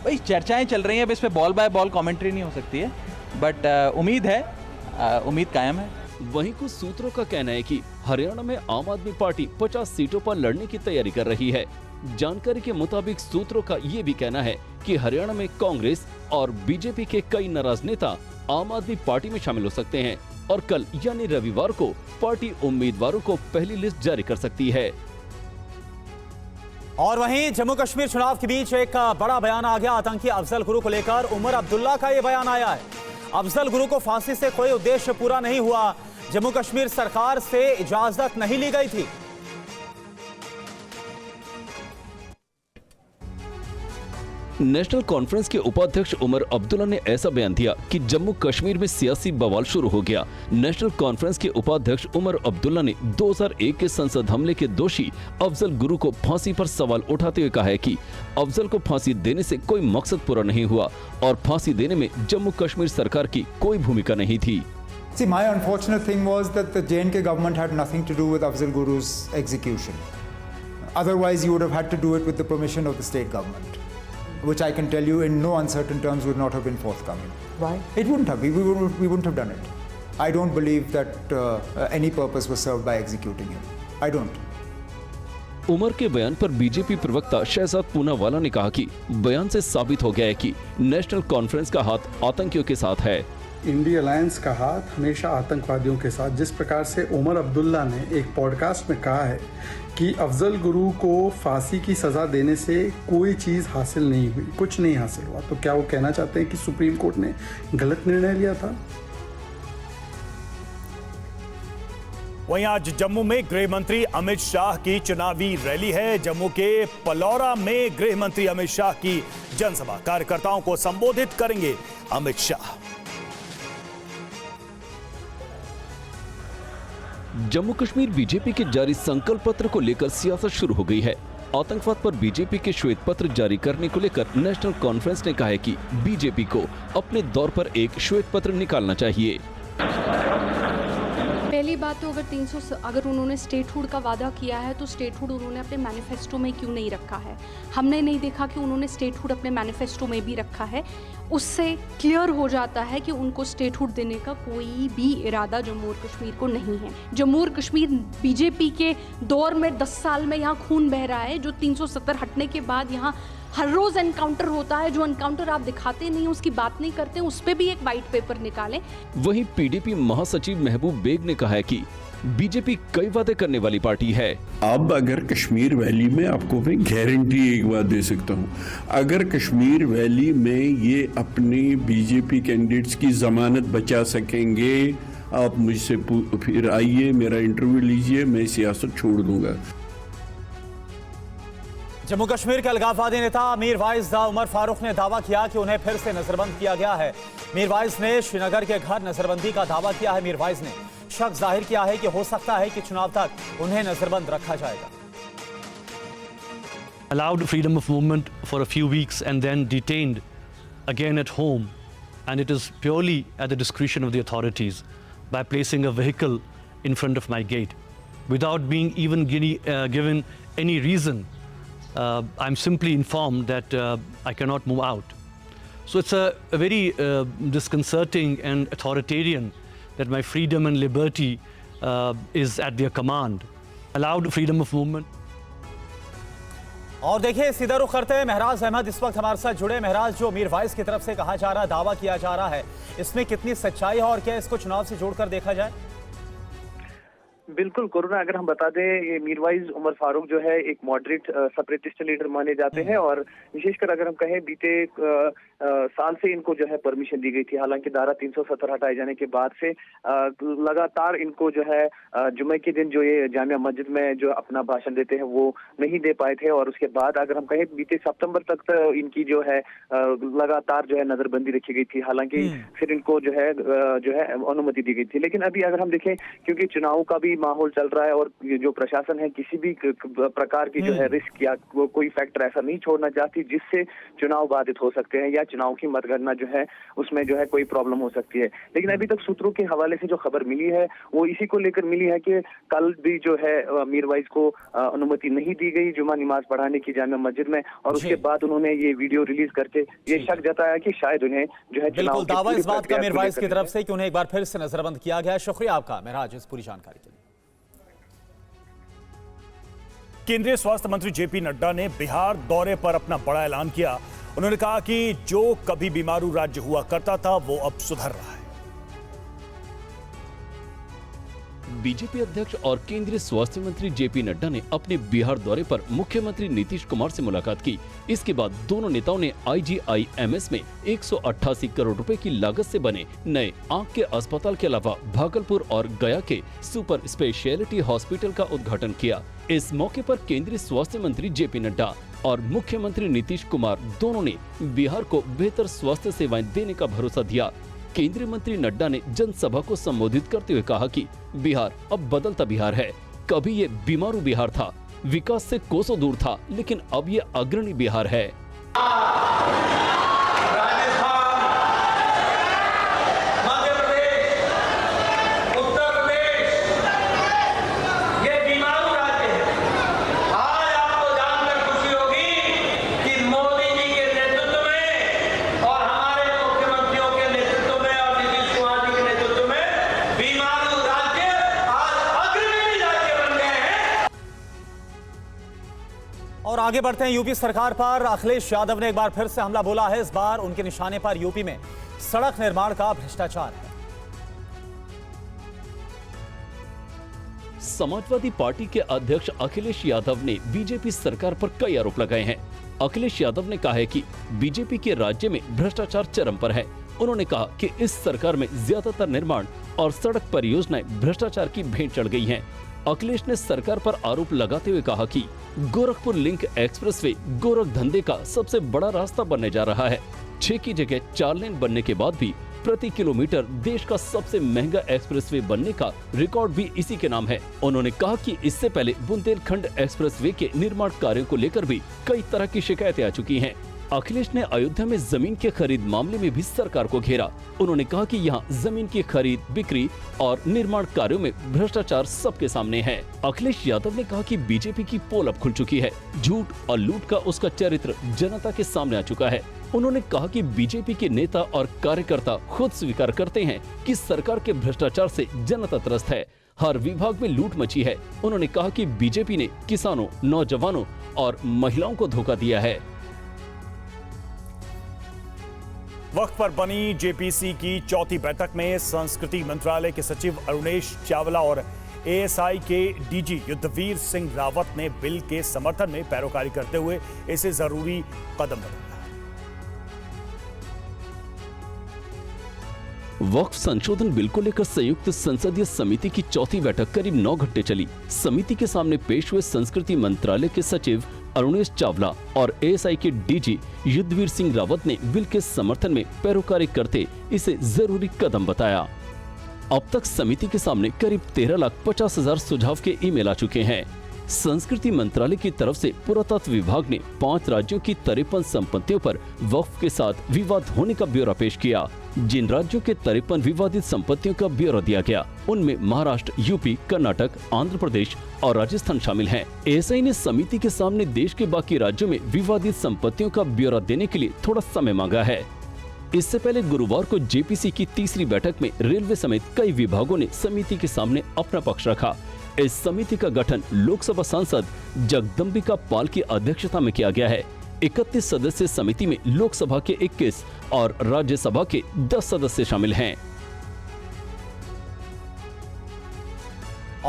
भाई चर्चाएं चल रही हैं, अब इस पे बॉल बाय बॉल कमेंट्री नहीं हो सकती है, बट उम्मीद है, उम्मीद कायम है। वहीं कुछ सूत्रों का कहना है कि हरियाणा में आम आदमी पार्टी 50 सीटों पर लड़ने की तैयारी कर रही है। जानकारी के मुताबिक सूत्रों का ये भी कहना है कि हरियाणा में कांग्रेस और बीजेपी के कई नाराज नेता आम आदमी पार्टी में शामिल हो सकते हैं और कल यानी रविवार को पार्टी उम्मीदवारों को पहली लिस्ट जारी कर सकती है। और वहीं जम्मू कश्मीर चुनाव के बीच एक बड़ा बयान आ गया आतंकी अफजल गुरु को लेकर। उमर अब्दुल्ला का यह बयान आया है, अफजल गुरु को फांसी से कोई उद्देश्य पूरा नहीं हुआ, जम्मू कश्मीर सरकार से इजाजत नहीं ली गई थी। नेशनल कॉन्फ्रेंस के उपाध्यक्ष उमर अब्दुल्ला ने ऐसा बयान दिया कि जम्मू कश्मीर में सियासी बवाल शुरू हो गया। नेशनल कॉन्फ्रेंस के उपाध्यक्ष उमर अब्दुल्ला ने 2001 के संसद हमले के दोषी अफजल गुरु को फांसी पर सवाल उठाते हुए कहा है कि अफजल को फांसी देने से कोई मकसद पूरा नहीं हुआ और फांसी देने में जम्मू कश्मीर सरकार की कोई भूमिका नहीं थी। See, my unfortunate thing was that the J&K government had nothing to do with Afzal Guru's execution. Otherwise, you would have had to do it with the permission of the state government, which I can tell you in no uncertain terms would not have been forthcoming. Why? It wouldn't have. We wouldn't have done it. I don't believe that any purpose was served by executing him. I don't. Umar के बयान पर बीजेपी प्रवक्ता शहजाद पूनावाला ने कहा कि बयान से साबित हो गया है कि नेशनल कॉन्फ्रेंस का हाथ आतंकियों के साथ है। इंडिया अलायंस का हाथ हमेशा आतंकवादियों के साथ। जिस प्रकार से उमर अब्दुल्ला ने एक पॉडकास्ट में कहा है कि अफजल गुरु को फांसी की सज़ा देने से कोई चीज़ हासिल नहीं हुई, कुछ नहीं हासिल हुआ, तो क्या वो कहना चाहते हैं कि सुप्रीम कोर्ट ने गलत निर्णय लिया था? वहीं आज जम्मू में गृह मंत्री अमित शाह की चुनावी रैली है। जम्मू के पलौरा में गृह मंत्री अमित शाह की जनसभा, कार्यकर्ताओं को संबोधित करेंगे अमित शाह। जम्मू कश्मीर बीजेपी के जारी संकल्प पत्र को लेकर सियासत शुरू हो गई है। आतंकवाद पर बीजेपी के श्वेत पत्र जारी करने को लेकर नेशनल कॉन्फ्रेंस ने कहा है कि बीजेपी को अपने दौर पर एक श्वेत पत्र निकालना चाहिए। पहली बात तो अगर उन्होंने स्टेटहुड का वादा किया है तो स्टेटहुड उन्होंने अपने मैनिफेस्टो में क्यों नहीं रखा है? हमने नहीं देखा कि उन्होंने स्टेटहुड अपने मैनिफेस्टो में भी रखा है। उससे क्लियर हो जाता है कि उनको स्टेटहुड देने का कोई भी इरादा जम्मू और कश्मीर को नहीं है। जम्मू और कश्मीर बीजेपी के दौर में 10 साल में यहाँ खून बह रहा है। जो 370 हटने के बाद यहाँ हर रोज एनकाउंटर होता है। जो एनकाउंटर आप दिखाते नहीं, उसकी बात नहीं करते, उस पर भी एक वाइट पेपर निकालें। वहीं पीडीपी महासचिव महबूब बेग ने कहा है कि बीजेपी कई वादे करने वाली पार्टी है। अब अगर कश्मीर वैली में आपको मैं गारंटी एक बात दे सकता हूँ, अगर कश्मीर वैली में ये अपने बीजेपी कैंडिडेट्स की जमानत बचा सकेंगे, आप मुझसे फिर आइए, मेरा इंटरव्यू लीजिए, मैं सियासत छोड़ दूंगा। जम्मू कश्मीर के अलगाववादी नेता मीर वाइज उमर फारूक ने दावा किया कि उन्हें फिर से नजरबंद किया गया है। मीर वाइज ने श्रीनगर के घर नजरबंदी का दावा किया है। मीर वाइज ने शक जाहिर किया है कि हो सकता है कि चुनाव तक उन्हें नजरबंद रखा जाएगा। Allowed freedom of movement for a few weeks and then detained again at home, and it is purely at the discretion of the authorities by placing a vehicle in front of my gate without being even given any reason. I'm simply informed that I cannot move out. So it's a very disconcerting and authoritarian that my freedom and liberty is at their command. Allowed freedom of movement. और देखिए सीधा रुख करते हैं महराज अहमद इस वक्त हमारे साथ जुड़े। महराज, जो मीर वाइज की तरफ से कहा जा रहा है, दावा किया जा रहा है, इसमें कितनी सच्चाई है और क्या इसको चुनाव से जोड़कर देखा जाए? बिल्कुल कोरोना, अगर हम बता दें, ये मीरवाइज उमर फारूक जो है एक मॉडरेट सेपरेटिस्ट लीडर माने जाते हैं और विशेषकर अगर हम कहें बीते साल से इनको जो है परमिशन दी गई थी। हालांकि धारा 370 हटाए जाने के बाद से लगातार इनको जो है जुमे के दिन जो ये जामिया मस्जिद में जो अपना भाषण देते हैं वो नहीं दे पाए थे और उसके बाद अगर हम कहें बीते सितंबर तक तो इनकी जो है लगातार जो है नजरबंदी रखी गई थी। हालांकि फिर इनको जो है अनुमति दी गई थी। लेकिन अभी अगर हम देखें, क्योंकि चुनाव का भी माहौल चल रहा है और जो प्रशासन है किसी भी प्रकार की जो है रिस्क या कोई फैक्टर ऐसा नहीं छोड़ना चाहती जिससे चुनाव बाधित हो सकते हैं या चुनाव की मतगणना जो है उसमें जो है कोई प्रॉब्लम हो सकती है। लेकिन अभी तक सूत्रों के हवाले से जो खबर मिली है वो इसी को लेकर मिली है कि कल भी जो है मीरवाइज को अनुमति नहीं दी गई जुमा नमाज पढ़ाने की जामिया मस्जिद में और उसके बाद उन्होंने ये वीडियो रिलीज करके ये शक जताया कि शायद उन्हें जो है बिल्कुल दावा इस बात का मीरवाइज की तरफ से कि उन्हें एक बार फिर से नजरबंद किया गया है। शुक्रिया आपका महराज इस पूरी जानकारी के लिए। केंद्रीय स्वास्थ्य मंत्री जेपी नड्डा ने बिहार दौरे पर अपना बड़ा ऐलान किया। उन्होंने कहा कि जो कभी बीमारू राज्य हुआ करता था वो अब सुधर रहा है। बीजेपी अध्यक्ष और केंद्रीय स्वास्थ्य मंत्री जेपी नड्डा ने अपने बिहार दौरे पर मुख्यमंत्री नीतीश कुमार से मुलाकात की। इसके बाद दोनों नेताओं ने IGIMS में 188 करोड़ रुपए की लागत से बने नए आंख के अस्पताल के अलावा भागलपुर और गया के सुपर स्पेशलिटी हॉस्पिटल का उद्घाटन किया। इस मौके पर केंद्रीय स्वास्थ्य मंत्री जेपी नड्डा और मुख्यमंत्री नीतीश कुमार दोनों ने बिहार को बेहतर स्वास्थ्य सेवाएं देने का भरोसा दिया। केंद्रीय मंत्री नड्डा ने जनसभा को संबोधित करते हुए कहा कि बिहार अब बदलता बिहार है। कभी ये बीमारू बिहार था, विकास से कोसों दूर था, लेकिन अब ये अग्रणी बिहार है। और आगे बढ़ते हैं यूपी सरकार पर। अखिलेश यादव ने एक बार फिर से हमला बोला है। इस बार उनके निशाने पर यूपी में सड़क निर्माण का भ्रष्टाचार है। समाजवादी पार्टी के अध्यक्ष अखिलेश यादव ने बीजेपी सरकार पर कई आरोप लगाए हैं। अखिलेश यादव ने कहा है कि बीजेपी के राज्य में भ्रष्टाचार चरम पर है। उन्होंने कहा कि इस सरकार में ज्यादातर निर्माण और सड़क परियोजनाएं भ्रष्टाचार की भेंट चढ़ गई हैं। अखिलेश ने सरकार पर आरोप लगाते हुए कहा कि गोरखपुर लिंक एक्सप्रेसवे गोरख धंधे का सबसे बड़ा रास्ता बनने जा रहा है। 6 की जगह 4 लेन बनने के बाद भी प्रति किलोमीटर देश का सबसे महंगा एक्सप्रेसवे बनने का रिकॉर्ड भी इसी के नाम है। उन्होंने कहा कि इससे पहले बुंदेलखंड एक्सप्रेसवे के निर्माण कार्यों को लेकर भी कई तरह की शिकायतें आ चुकी हैं। अखिलेश ने अयोध्या में जमीन के खरीद मामले में भी सरकार को घेरा। उन्होंने कहा कि यहाँ जमीन की खरीद, बिक्री और निर्माण कार्यों में भ्रष्टाचार सबके सामने है। अखिलेश यादव ने कहा कि बीजेपी की पोल अब खुल चुकी है। झूठ और लूट का उसका चरित्र जनता के सामने आ चुका है। उन्होंने कहा कि बीजेपी के नेता और कार्यकर्ता खुद स्वीकार करते हैं कि सरकार के भ्रष्टाचार से जनता त्रस्त है। हर विभाग में लूट मची है। उन्होंने कहा कि बीजेपी ने किसानों, नौजवानों और महिलाओं को धोखा दिया है। वक्त पर बनी जेपीसी की चौथी बैठक में संस्कृति मंत्रालय के सचिव अरुणेश चावला और एएसआई के डीजी युद्धवीर सिंह रावत ने बिल के समर्थन में पैरोकारी करते हुए इसे जरूरी कदम बताया। वक्फ संशोधन बिल को लेकर संयुक्त संसदीय समिति की चौथी बैठक करीब 9 घंटे चली। समिति के सामने पेश हुए संस्कृति मंत्रालय के सचिव अरुणेश चावला और एएसआई के डीजी युद्धवीर सिंह रावत ने बिल के समर्थन में पैरोकारी करते इसे जरूरी कदम बताया। अब तक समिति के सामने करीब 13,50,000 सुझाव के ईमेल आ चुके हैं। संस्कृति मंत्रालय की तरफ से पुरातत्व विभाग ने 5 राज्यों की 53 संपत्तियों पर वक्फ के साथ विवाद होने का ब्यौरा पेश किया। जिन राज्यों के 53 विवादित संपत्तियों का ब्यौरा दिया गया उनमें महाराष्ट्र, यूपी, कर्नाटक, आंध्र प्रदेश और राजस्थान शामिल हैं। एएसआई ने समिति के सामने देश के बाकी राज्यों में विवादित संपत्तियों का ब्यौरा देने के लिए थोड़ा समय मांगा है। इससे पहले गुरुवार को जेपीसी की तीसरी बैठक में रेलवे समेत कई विभागों ने समिति के सामने अपना पक्ष रखा। इस समिति का गठन लोकसभा सांसद जगदम्बिका पाल की अध्यक्षता में किया गया है। 31 सदस्य समिति में लोकसभा के 21 और राज्यसभा के 10 सदस्य शामिल हैं।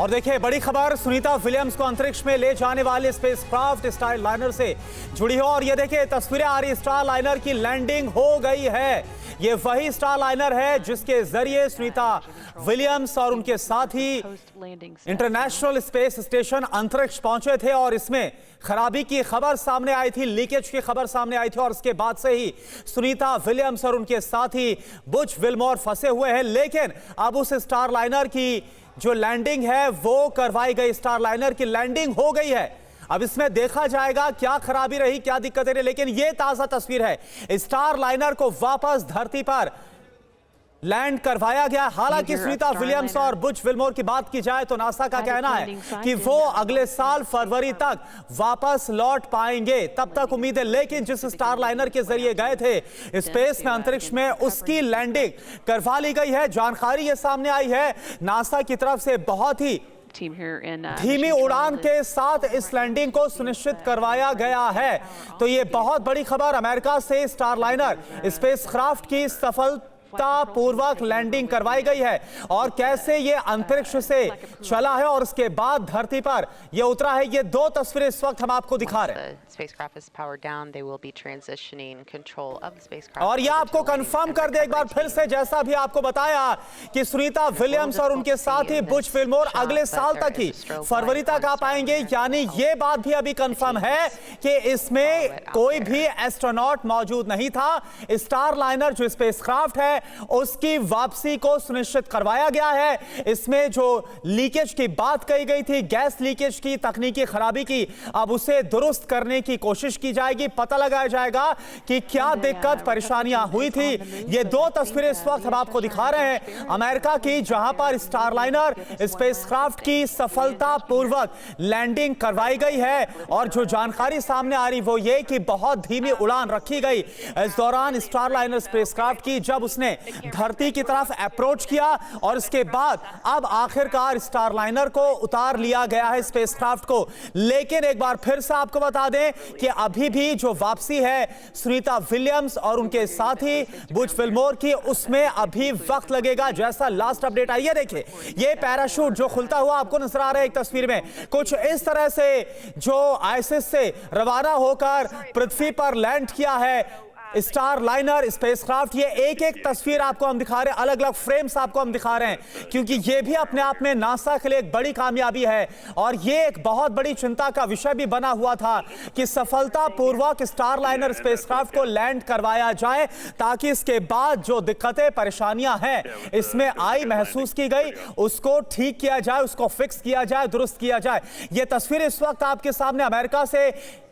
और देखिए बड़ी खबर, सुनीता विलियम्स को अंतरिक्ष में ले जाने वाले स्पेसक्राफ्ट स्टार लाइनर से जुड़ी हो और ये देखिए तस्वीरें आ रही, स्टार लाइनर की लैंडिंग हो गई है। ये वही स्टार लाइनर है जिसके जरिए सुनीता विलियम्स और उनके साथी इंटरनेशनल स्पेस स्टेशन अंतरिक्ष पहुंचे थे और इसमें खराबी की खबर सामने आई थी, लीकेज की खबर सामने आई थी और उसके बाद से ही सुनीता विलियम्स और उनके साथी बुच विल्मोर फंसे हुए हैं। लेकिन अब उस स्टार लाइनर की जो लैंडिंग है वो करवाई गई, स्टार लाइनर की लैंडिंग हो गई है। अब इसमें देखा जाएगा क्या खराबी रही, क्या दिक्कतें रही, लेकिन यह ताजा तस्वीर है, स्टार लाइनर को वापस धरती पर लैंड करवाया गया। हालांकि सुनीता विलियम्स और बुच विल्मोर की बात की जाए तो नासा का कहना है कि वो अगले साल फरवरी तक वापस लौट पाएंगे, तब तक उम्मीद है। लेकिन जिस स्टार लाइनर के जरिए गए थे स्पेस में, अंतरिक्ष में, उसकी लैंडिंग करवा ली गई है। जानकारी ये सामने आई है नासा की तरफ से, बहुत ही धीमी उड़ान के साथ इस लैंडिंग को सुनिश्चित करवाया गया है। तो ये बहुत बड़ी खबर, अमेरिका से स्टार लाइनर स्पेसक्राफ्ट की सफलतापूर्वक लैंडिंग करवाई गई है और कैसे ये अंतरिक्ष से चला है और उसके बाद धरती पर ये उतरा है। ये दो तस्वीरें इस वक्त हम आपको दिखा रहे हैं और ये आपको कंफर्म कर दे एक बार फिर से, जैसा भी आपको बताया कि सुनीता विलियम्स और उनके साथी बुच विल्मोर अगले साल तक ही फरवरी तक आ पाएंगे। यानी ये बात भी अभी कंफर्म है कि इसमें कोई भी एस्ट्रोनॉट मौजूद नहीं था। स्टार लाइनर जो स्पेसक्राफ्ट है उसकी वापसी को सुनिश्चित करवाया गया है। इसमें जो लीकेज की बात कही गई थी, गैस लीकेज की, तकनीकी खराबी की, अब उसे दुरुस्त करने की कोशिश की जाएगी। पता लगाया जाएगा कि क्या दिक्कत परेशानियां हुई थी। ये दो तस्वीरें इस वक्त हम आपको दिखा रहे हैं अमेरिका की, जहां पर स्टार लाइनर स्पेसक्राफ्ट की सफलतापूर्वक लैंडिंग करवाई गई है और जो जानकारी सामने आ रही वो ये कि बहुत धीमी उड़ान रखी गई इस दौरान स्टार लाइनर स्पेसक्राफ्ट की, जब उसने धरती की तरफ अप्रोच किया और इसके बाद अब आखिरकार स्टार लाइनर को उतार लिया गया है, स्पेसक्राफ्ट को। लेकिन एक बार फिर से आपको बता दें कि अभी भी जो वापसी है सुनीता विलियम्स और उनके साथी बुच विल्मोर की, उसमें अभी वक्त लगेगा। जैसा लास्ट अपडेट आई है, देखिए ये पैराशूट जो खुलता हुआ आपको नजर आ रहा है एक तस्वीर में, कुछ इस तरह से जो आईएसएस से रवाना होकर पृथ्वी पर लैंड किया है स्टार लाइनर स्पेसक्राफ्ट। ये एक एक तस्वीर आपको हम दिखा रहे हैं, अलग अलग फ्रेम्स आपको हम दिखा रहे हैं, क्योंकि ये भी अपने आप में नासा के लिए एक बड़ी कामयाबी है और ये एक बहुत बड़ी चिंता का विषय भी बना हुआ था कि सफलतापूर्वक स्टार लाइनर स्पेसक्राफ्ट को लैंड करवाया जाए ताकि इसके बाद जो दिक्कतें परेशानियां हैं इसमें आई, महसूस की गई, उसको ठीक किया जाए, उसको फिक्स किया जाए, दुरुस्त किया जाए। ये तस्वीर इस वक्त आपके सामने अमेरिका से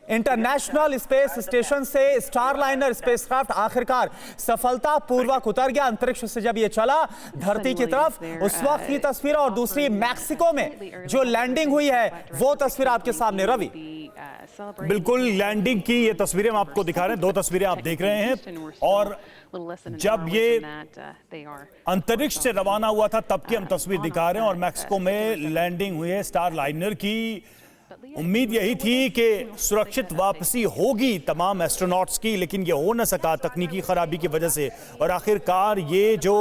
इंटरनेशनल स्पेस स्टेशन से स्टार लाइनर स्पेसक्राफ्ट आखिरकार सफलतापूर्वक उतर गया अंतरिक्ष से जब ये चला धरती की तरफ, उस वक्त की तस्वीर। और दूसरी मैक्सिको में जो लैंडिंग हुई है वो तस्वीर आपके सामने। रवि, बिल्कुल लैंडिंग की ये तस्वीरें हम आपको दिखा रहे हैं, दो तस्वीरें आप देख रहे हैं और जब ये अंतरिक्ष से रवाना हुआ था तब की हम तस्वीर दिखा रहे हैं और मैक्सिको में लैंडिंग हुई है स्टार लाइनर की। उम्मीद यही थी कि सुरक्षित वापसी होगी तमाम एस्ट्रोनॉट्स की, लेकिन ये हो न सका तकनीकी खराबी की वजह से और आखिरकार ये जो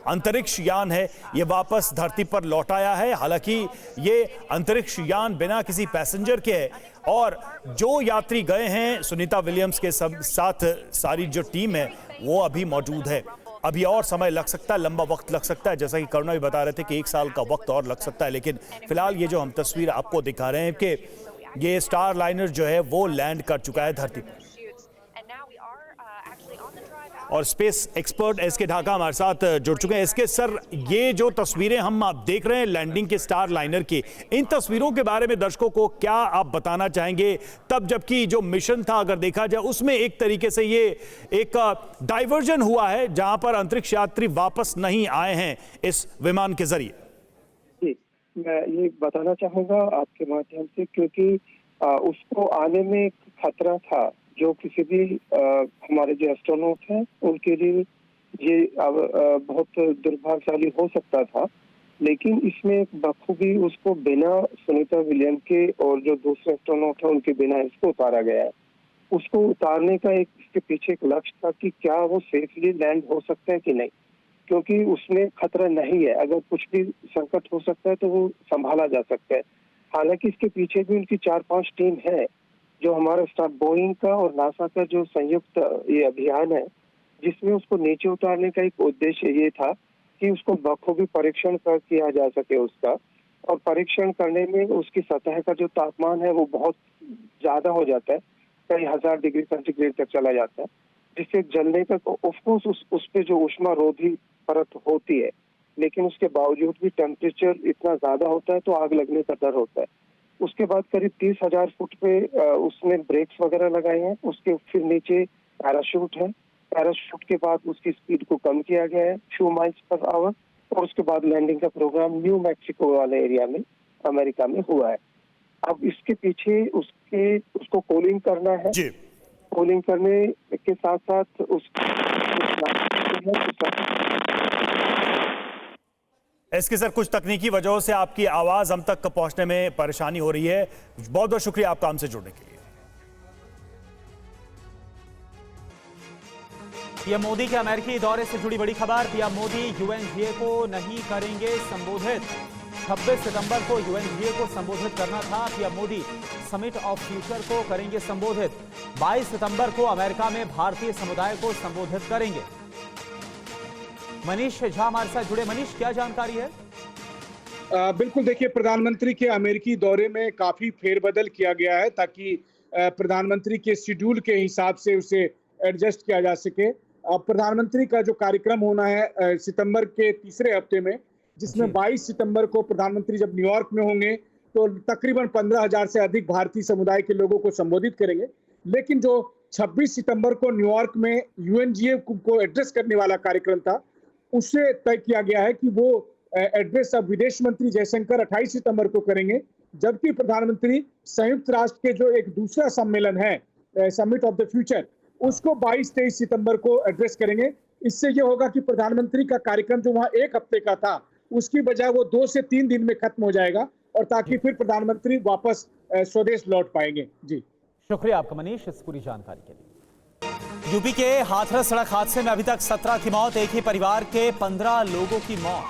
अंतरिक्ष यान है ये वापस धरती पर लौट आया है। हालांकि ये अंतरिक्ष यान बिना किसी पैसेंजर के है और जो यात्री गए हैं सुनीता विलियम्स के साथ सारी जो टीम है वो अभी मौजूद है। अभी और समय लग सकता है, लंबा वक्त लग सकता है, जैसा कि करुणा भी बता रहे थे कि 1 साल का वक्त और लग सकता है। लेकिन फिलहाल ये जो हम तस्वीर आपको दिखा रहे हैं कि ये स्टार लाइनर जो है वो लैंड कर चुका है धरती पर और स्पेस एक्सपर्ट एसके ढाका हमारे साथ जुड़ चुके हैं। एसके सर, ये जो तस्वीरें हम आप देख रहे हैं लैंडिंग के स्टार लाइनर की, इन तस्वीरों के बारे में दर्शकों को क्या आप बताना चाहेंगे? तब जबकि जो मिशन था अगर देखा जाए उसमें एक तरीके से ये एक डाइवर्जन हुआ है जहां पर अंतरिक्ष यात्री वापस नहीं आए हैं इस विमान के जरिए। जी, मैं ये बताना चाहूंगा आपके माध्यम से, क्योंकि उसको आने में खतरा था जो किसी भी हमारे जो एस्ट्रोनॉट हैं उनके लिए ये अब बहुत दुर्भाग्यशाली हो सकता था। लेकिन इसमें बखूबी उसको बिना सुनीता विलियम के और जो दूसरे एस्ट्रोनॉट हैं उनके बिना इसको उतारा गया है। उसको उतारने का एक इसके पीछे एक लक्ष्य था कि क्या वो सेफली लैंड हो सकता है कि नहीं। क्योंकि उसमें खतरा नहीं है। अगर कुछ भी संकट हो सकता है तो वो संभाला जा सकता है। हालांकि इसके पीछे भी उनकी 4-5 टीम है, जो हमारा स्टाफ बोइंग का और नासा का जो संयुक्त ये अभियान है, जिसमें उसको नीचे उतारने का एक उद्देश्य ये था कि उसको बखूबी परीक्षण किया जा सके उसका, और परीक्षण करने में उसकी सतह का जो तापमान है वो बहुत ज्यादा हो जाता है, कई 1000 डिग्री सेंटीग्रेड तक चला जाता है, जिससे जलने का ऑफकोर्स उस पे जो ऊष्मा रोधी परत होती है, लेकिन उसके बावजूद भी टेम्परेचर इतना ज्यादा होता है तो आग लगने का डर होता है। उसके बाद करीब 30,000 फुट पे उसने ब्रेक्स वगैरह लगाए हैं। उसके फिर नीचे पैराशूट है। पैराशूट के बाद उसकी स्पीड को कम किया गया है few miles per hour, और उसके बाद लैंडिंग का प्रोग्राम न्यू मैक्सिको वाले एरिया में अमेरिका में हुआ है। अब इसके पीछे उसको कूलिंग करना है। कूलिंग करने के साथ साथ इसके सर कुछ तकनीकी वजहों से आपकी आवाज हम तक पहुंचने में परेशानी हो रही है। बहुत बहुत शुक्रिया आपका हमसे जुड़ने के लिए। पीएम मोदी के अमेरिकी दौरे से जुड़ी बड़ी खबर। पीएम मोदी यूएनजीए को नहीं करेंगे संबोधित। 26 सितंबर को यूएनजीए को संबोधित करना था। PM Modi summit of future को करेंगे संबोधित। 22 सितंबर को अमेरिका में भारतीय समुदाय को संबोधित करेंगे। मनीष झा हमारे साथ जुड़े। मनीष, क्या जानकारी है? बिल्कुल, देखिए, प्रधानमंत्री के अमेरिकी दौरे में काफी फेरबदल किया गया है ताकि प्रधानमंत्री के शेड्यूल के हिसाब से उसे एडजस्ट किया जा सके। प्रधानमंत्री का जो कार्यक्रम होना है सितंबर के तीसरे हफ्ते में, जिसमें 22 सितंबर को प्रधानमंत्री जब न्यूयॉर्क में होंगे तो तकरीबन 15,000 से अधिक भारतीय समुदाय के लोगों को संबोधित करेंगे। लेकिन जो 26 सितंबर को न्यूयॉर्क में यूएनजीए को एड्रेस करने वाला कार्यक्रम था, उससे तय किया गया है कि वो एड्रेस अब विदेश मंत्री जयशंकर 28 सितंबर को करेंगे, जबकि प्रधानमंत्री संयुक्त राष्ट्र के जो एक दूसरा सम्मेलन है समिट ऑफ द फ्यूचर, उसको 22-23 सितंबर को एड्रेस करेंगे। इससे ये होगा कि प्रधानमंत्री का कार्यक्रम जो वहाँ एक हफ्ते का था, उसकी बजाय वो 2 से 3 दिन में खत्म हो जाएगा, और ताकि फिर प्रधानमंत्री वापस स्वदेश लौट पाएंगे। जी, शुक्रिया आपका मनीष इस पूरी जानकारी के लिए। यूपी के हाथरस सड़क हादसे में अभी तक 17 की मौत, एक ही परिवार के 15 लोगों की मौत।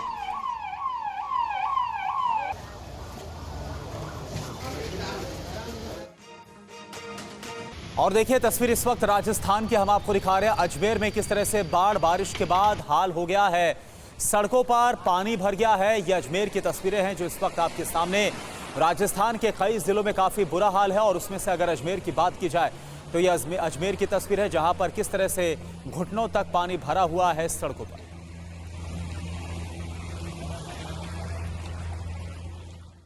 और देखिए तस्वीर इस वक्त राजस्थान की हम आपको दिखा रहे हैं। अजमेर में किस तरह से बाढ़ बारिश के बाद हाल हो गया है, सड़कों पर पानी भर गया है। ये अजमेर की तस्वीरें हैं जो इस वक्त आपके सामने। राजस्थान के कई जिलों में काफी बुरा हाल है, और उसमें से अगर अजमेर की बात की जाए तो ये अजमेर की तस्वीर है, जहां पर किस तरह से घुटनों तक पानी भरा हुआ है सड़कों पर।